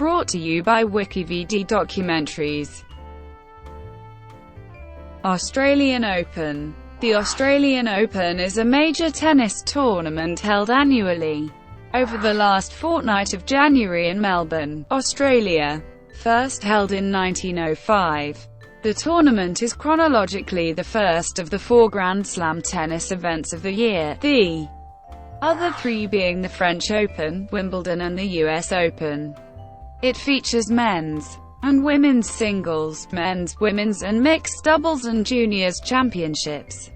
brought to you by WikiVidi Documentaries. Australian Open. The Australian Open is a major tennis tournament held annually over the last fortnight of January in Melbourne, Australia. First held in 1905, the tournament is chronologically the first of the 4 Grand Slam tennis events of the year, the other 3 being the French Open, Wimbledon and the US Open. It features men's and women's singles, men's, women's and mixed doubles and juniors championships,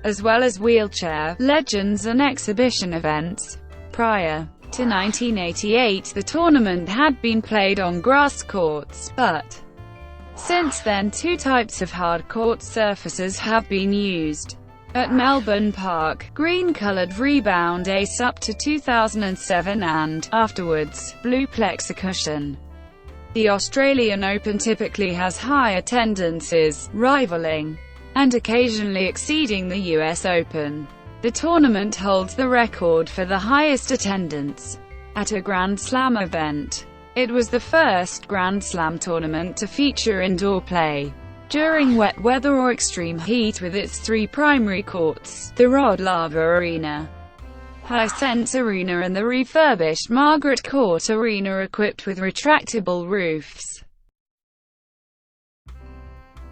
as well as wheelchair, legends and exhibition events. Prior to 1988, the tournament had been played on grass courts, but since then 2 types of hardcourt surfaces have been used. At Melbourne Park, green-coloured Rebound Ace up to 2007 and, afterwards, blue Plexicushion. The Australian Open typically has high attendances, rivaling and occasionally exceeding the US Open. The tournament holds the record for the highest attendance at a Grand Slam event. It was the first Grand Slam tournament to feature indoor play during wet weather or extreme heat, with its 3 primary courts, the Rod Laver Arena, Hisense Arena and the refurbished Margaret Court Arena equipped with retractable roofs.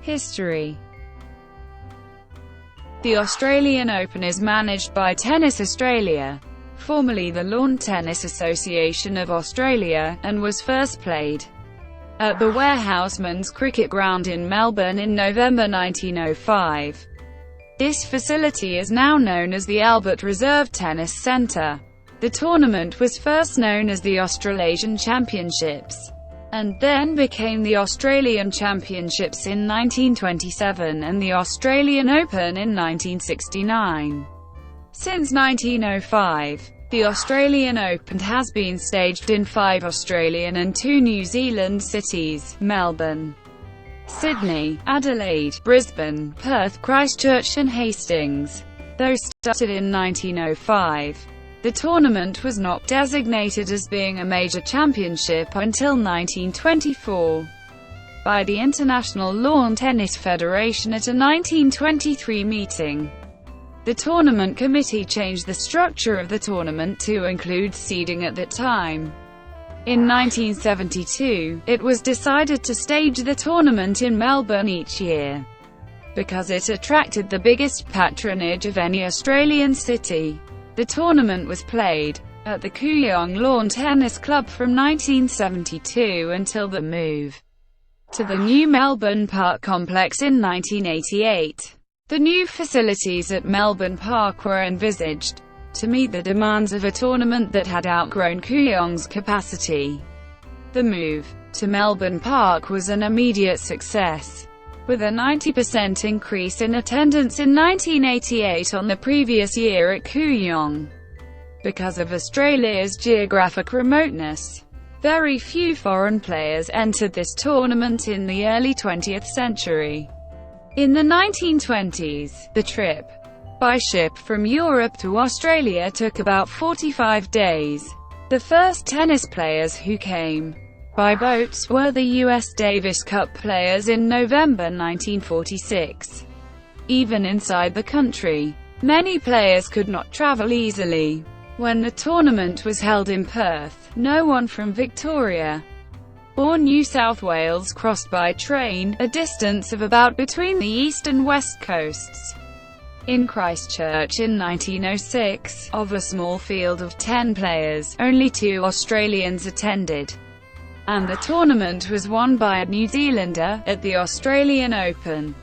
History. The Australian Open is managed by Tennis Australia, formerly the Lawn Tennis Association of Australia, and was first played at the Warehouseman's Cricket Ground in Melbourne in November 1905. This facility is now known as the Albert Reserve Tennis Centre. The tournament was first known as the Australasian Championships, and then became the Australian Championships in 1927 and the Australian Open in 1969. Since 1905, the Australian Open has been staged in 5 Australian and 2 New Zealand cities: Melbourne, Sydney, Adelaide, Brisbane, Perth, Christchurch and Hastings. Though started in 1905, the tournament was not designated as being a major championship until 1924 by the International Lawn Tennis Federation at a 1923 meeting. The tournament committee changed the structure of the tournament to include seeding at that time. In 1972, it was decided to stage the tournament in Melbourne each year, because it attracted the biggest patronage of any Australian city. The tournament was played at the Kooyong Lawn Tennis Club from 1972 until the move to the new Melbourne Park complex in 1988. The new facilities at Melbourne Park were envisaged to meet the demands of a tournament that had outgrown Kooyong's capacity. The move to Melbourne Park was an immediate success, with a 90% increase in attendance in 1988 on the previous year at Kooyong. Because of Australia's geographic remoteness, very few foreign players entered this tournament in the early 20th century. In the 1920s, the trip by ship from Europe to Australia took about 45 days. The first tennis players who came by boats were the US Davis Cup players in November 1946. Even inside the country, many players could not travel easily. When the tournament was held in Perth, no one from Victoria or New South Wales crossed by train, a distance of about between the east and west coasts. In Christchurch in 1906, of a small field of 10 players, only 2 Australians attended, and the tournament was won by a New Zealander at the Australian Open.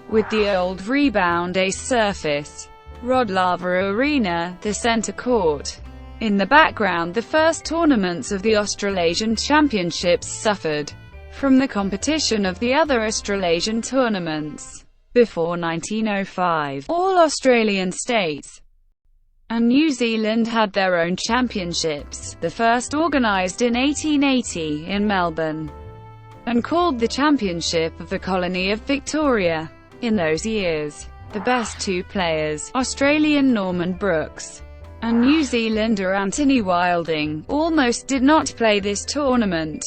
With the old Rebound Ace surface, Rod Laver Arena, the centre court, in the background, the first tournaments of the Australasian Championships suffered from the competition of the other Australasian tournaments. Before 1905, all Australian states and New Zealand had their own championships, the first organised in 1880 in Melbourne, and called the Championship of the Colony of Victoria. In those years, the best 2 players, Australian Norman Brooks and New Zealander Anthony Wilding, almost did not play this tournament.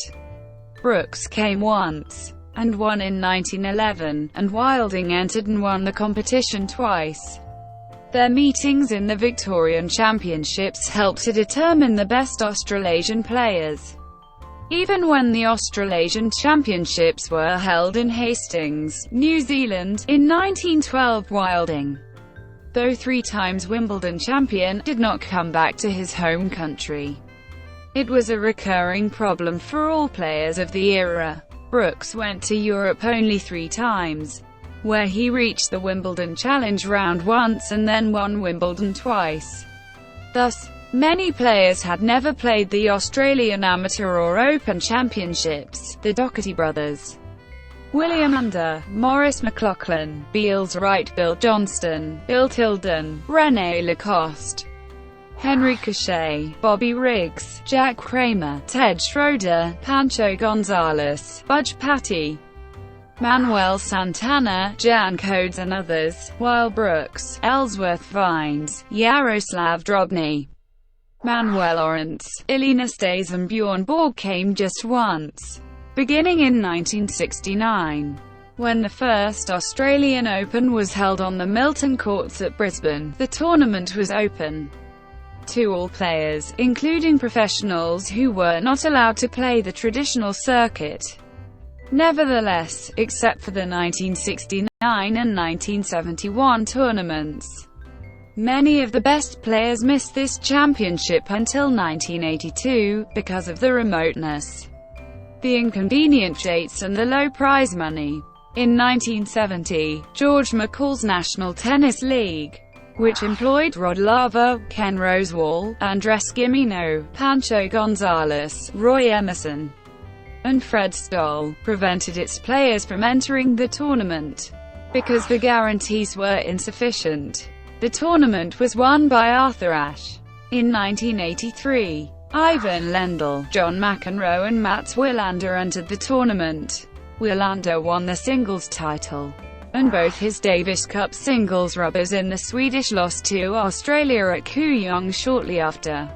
Brooks came once, and won in 1911, and Wilding entered and won the competition twice. Their meetings in the Victorian Championships helped to determine the best Australasian players. Even when the Australasian Championships were held in Hastings, New Zealand, in 1912, Wilding, though 3 times Wimbledon champion, did not come back to his home country. It was a recurring problem for all players of the era. Brooks went to Europe only 3 times, where he reached the Wimbledon Challenge round once and then won Wimbledon twice. Thus, many players had never played the Australian Amateur or Open Championships. The Doherty brothers, William Under, Maurice McLachlan, Beals Wright, Bill Johnston, Bill Tilden, René Lacoste, Henry Cachet, Bobby Riggs, Jack Kramer, Ted Schroeder, Pancho Gonzalez, Budge Patty, Manuel Santana, Jan Codes and others, while Brooks, Ellsworth Vines, Yaroslav Drobny, Manuel Lawrence, Elina Stays and Bjorn Borg came just once. Beginning in 1969, when the first Australian Open was held on the Milton Courts at Brisbane, the tournament was open to all players, including professionals who were not allowed to play the traditional circuit. Nevertheless, except for the 1969 and 1971 tournaments, many of the best players missed this championship until 1982, because of the remoteness, the inconvenient dates and the low prize money. In 1970, George McCall's National Tennis League, which employed Rod Laver, Ken Rosewall, Andres Gimeno, Pancho Gonzalez, Roy Emerson, and Fred Stoll, prevented its players from entering the tournament because the guarantees were insufficient. The tournament was won by Arthur Ashe. In 1983, Ivan Lendl, John McEnroe and Mats Wilander entered the tournament. Wilander won the singles title and both his Davis Cup singles rubbers in the Swedish lost to Australia at Kooyong shortly after.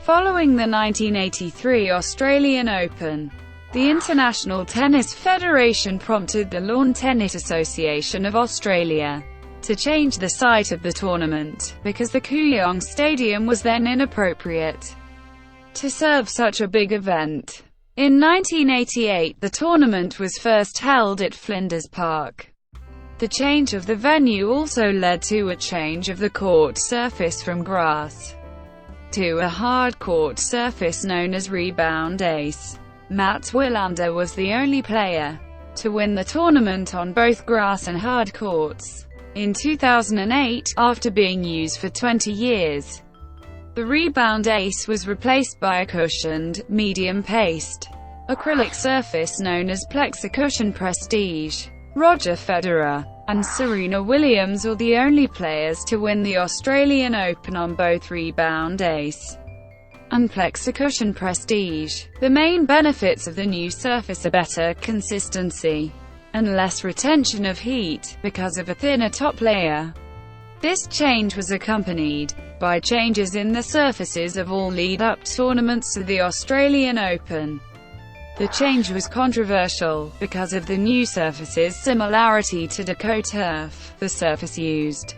Following the 1983 Australian Open, the International Tennis Federation prompted the Lawn Tennis Association of Australia to change the site of the tournament, because the Kooyong Stadium was then inappropriate to serve such a big event. In 1988, the tournament was first held at Flinders Park. The change of the venue also led to a change of the court surface from grass to a hardcourt surface known as Rebound Ace. Mats Wilander was the only player to win the tournament on both grass and hard courts. In 2008, after being used for 20 years, the Rebound Ace was replaced by a cushioned, medium-paced, acrylic surface known as Plexicushion Prestige. Roger Federer and Serena Williams are the only players to win the Australian Open on both Rebound Ace and Plexicushion Prestige. The main benefits of the new surface are better consistency and less retention of heat, because of a thinner top layer. This change was accompanied by changes in the surfaces of all lead-up tournaments to the Australian Open. The change was controversial, because of the new surface's similarity to DecoTurf, the surface used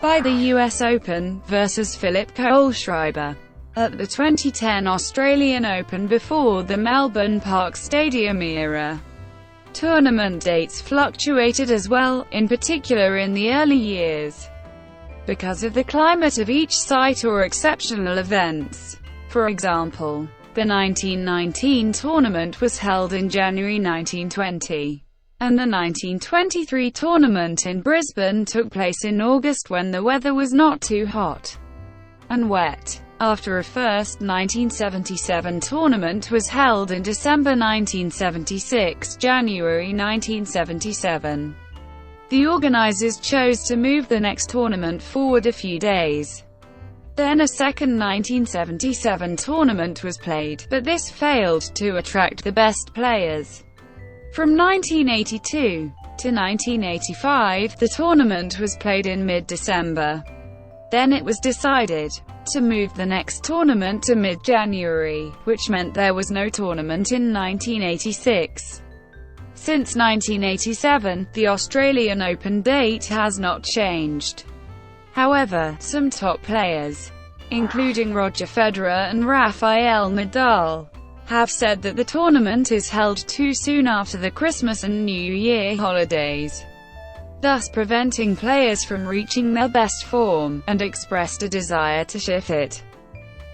by the US Open, versus Philip Kohlschreiber at the 2010 Australian Open before the Melbourne Park Stadium era. Tournament dates fluctuated as well, in particular in the early years, because of the climate of each site or exceptional events. For example, the 1919 tournament was held in January 1920, and the 1923 tournament in Brisbane took place in August when the weather was not too hot and wet. After a first 1977 tournament was held in December 1976, January 1977, the organizers chose to move the next tournament forward a few days. Then a second 1977 tournament was played, but this failed to attract the best players. From 1982 to 1985, the tournament was played in mid-December. Then it was decided to move the next tournament to mid-January, which meant there was no tournament in 1986. Since 1987, the Australian Open date has not changed. However, some top players, including Roger Federer and Rafael Nadal, have said that the tournament is held too soon after the Christmas and New Year holidays, thus preventing players from reaching their best form, and expressed a desire to shift it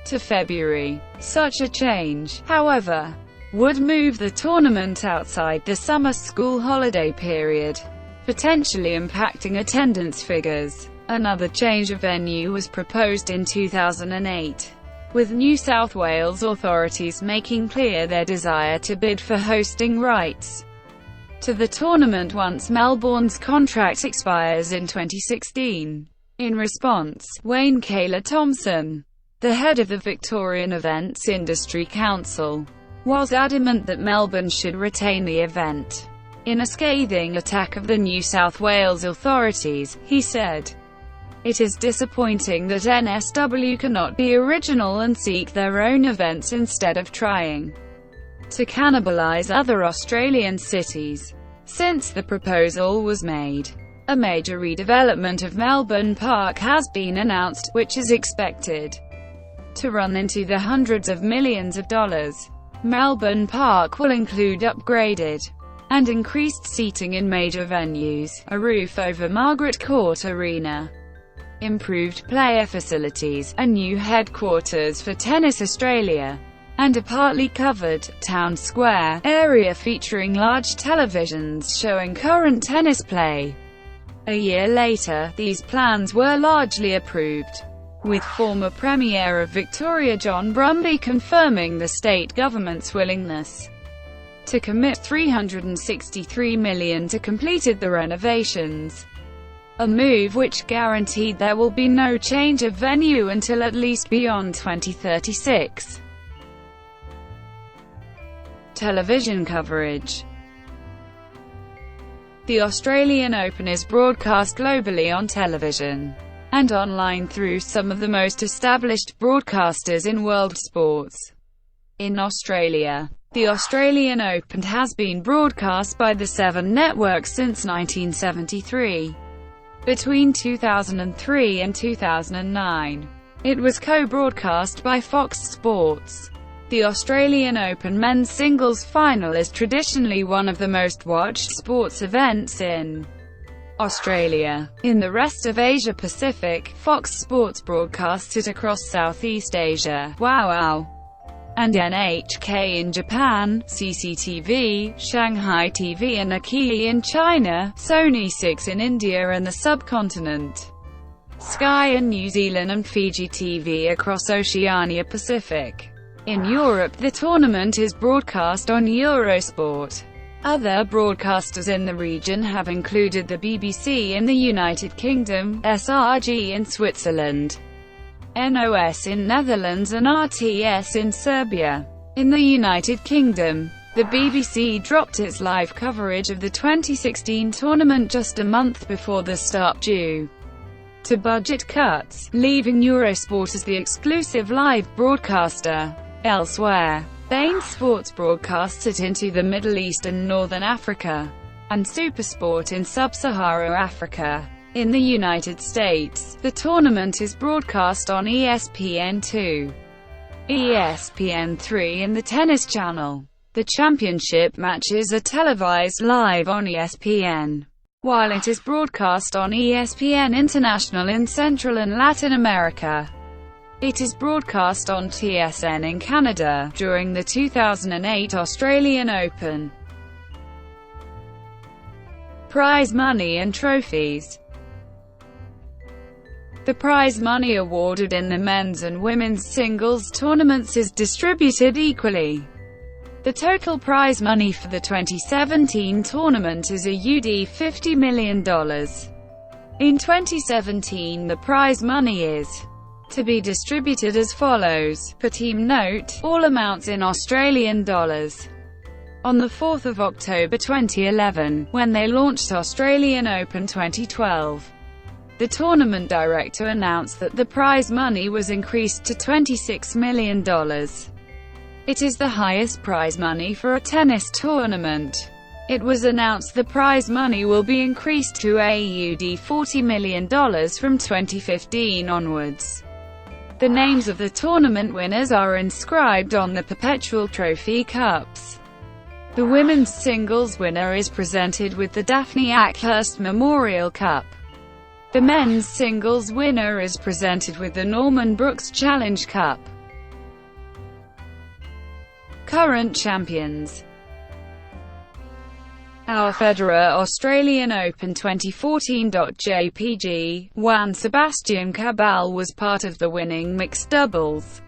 to February. Such a change, however, would move the tournament outside the summer school holiday period, potentially impacting attendance figures. Another change of venue was proposed in 2008, with New South Wales authorities making clear their desire to bid for hosting rights to the tournament once Melbourne's contract expires in 2016. In response, Wayne Kaler-Thompson, the head of the Victorian Events Industry Council, was adamant that Melbourne should retain the event. In a scathing attack of the New South Wales authorities, he said, "It is disappointing that NSW cannot be original and seek their own events instead of trying to cannibalize other Australian cities." Since the proposal was made, a major redevelopment of Melbourne Park has been announced, which is expected to run into the hundreds of millions of dollars. Melbourne Park will include upgraded and increased seating in major venues, a roof over Margaret Court Arena, improved player facilities, a new headquarters for Tennis Australia, and a partly covered, town square, area featuring large televisions showing current tennis play. A year later, these plans were largely approved, with former Premier of Victoria John Brumby confirming the state government's willingness to commit $363 million to completed the renovations, a move which guaranteed there will be no change of venue until at least beyond 2036. Television coverage. The Australian Open is broadcast globally on television and online through some of the most established broadcasters in world sports. In Australia, the Australian Open has been broadcast by the Seven Network since 1973. Between 2003 and 2009, it was co-broadcast by Fox Sports. The Australian Open men's singles final is traditionally one of the most watched sports events in Australia. In the rest of Asia-Pacific, Fox Sports broadcasts it across Southeast Asia, WOW, and NHK in Japan, CCTV, Shanghai TV and Aiki in China, Sony 6 in India and the subcontinent, Sky in New Zealand and Fiji TV across Oceania Pacific. In Europe, the tournament is broadcast on Eurosport. Other broadcasters in the region have included the BBC in the United Kingdom, SRG in Switzerland, NOS in Netherlands and RTS in Serbia. In the United Kingdom, the BBC dropped its live coverage of the 2016 tournament just a month before the start due to budget cuts, leaving Eurosport as the exclusive live broadcaster. Elsewhere, Bein Sports broadcasts it into the Middle East and Northern Africa, and SuperSport in Sub-Saharan Africa. In the United States, the tournament is broadcast on ESPN2, ESPN3 and the Tennis Channel. The championship matches are televised live on ESPN, while it is broadcast on ESPN International in Central and Latin America. It is broadcast on TSN in Canada, during the 2008 Australian Open. Prize money and trophies. The prize money awarded in the men's and women's singles tournaments is distributed equally. The total prize money for the 2017 tournament is $50 million. In 2017, the prize money is to be distributed as follows. Per team note, all amounts in Australian dollars. On 4 October 2011, when they launched Australian Open 2012, The tournament director announced that the prize money was increased to $26 million. It is the highest prize money for a tennis tournament. It was announced the prize money will be increased to AUD $40 million from 2015 onwards. The names of the tournament winners are inscribed on the perpetual trophy cups. The women's singles winner is presented with the Daphne Ackhurst Memorial Cup. The men's singles winner is presented with the Norman Brooks Challenge Cup. Current champions: Our Federer Australian Open 2014. JPG, Juan Sebastian Cabal was part of the winning mixed doubles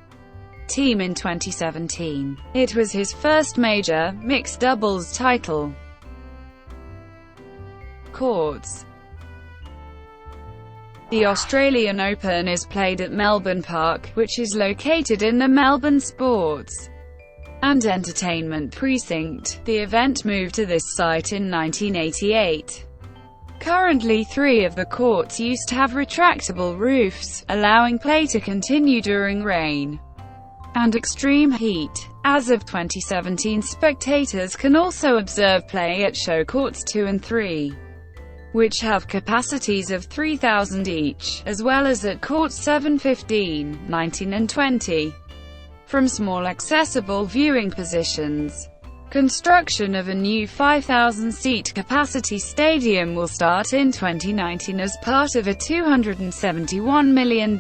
team in 2017. It was his first major mixed doubles title. Courts: The Australian Open is played at Melbourne Park, which is located in the Melbourne Sports and Entertainment Precinct. The event moved to this site in 1988. Currently 3 of the courts used to have retractable roofs, allowing play to continue during rain and extreme heat. As of 2017, spectators can also observe play at show courts 2 and 3, which have capacities of 3,000 each, as well as at courts 7, 15, 19 and 20. From small accessible viewing positions. Construction of a new 5,000-seat capacity stadium will start in 2019 as part of a $271 million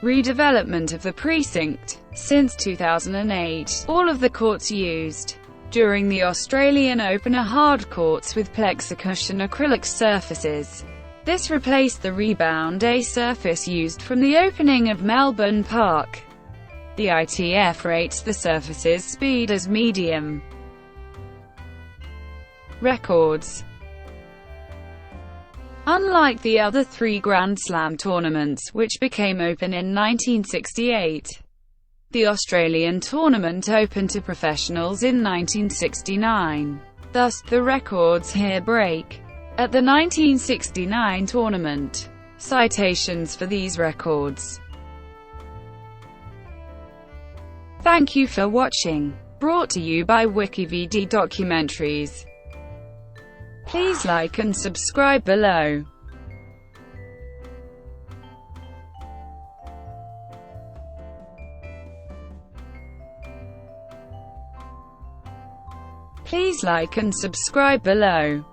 redevelopment of the precinct. Since 2008, all of the courts used during the Australian Open are hard courts with Plexicushion acrylic surfaces. This replaced the Rebound Ace surface used from the opening of Melbourne Park. The ITF rates the surface's speed as medium. Records: Unlike the other 3 Grand Slam tournaments, which became open in 1968, the Australian tournament opened to professionals in 1969. Thus, the records here break. At the 1969 tournament. Citations for these records. Thank you for watching. Brought to you by WikiVidi Documentaries. Please like and subscribe below. Please like and subscribe below.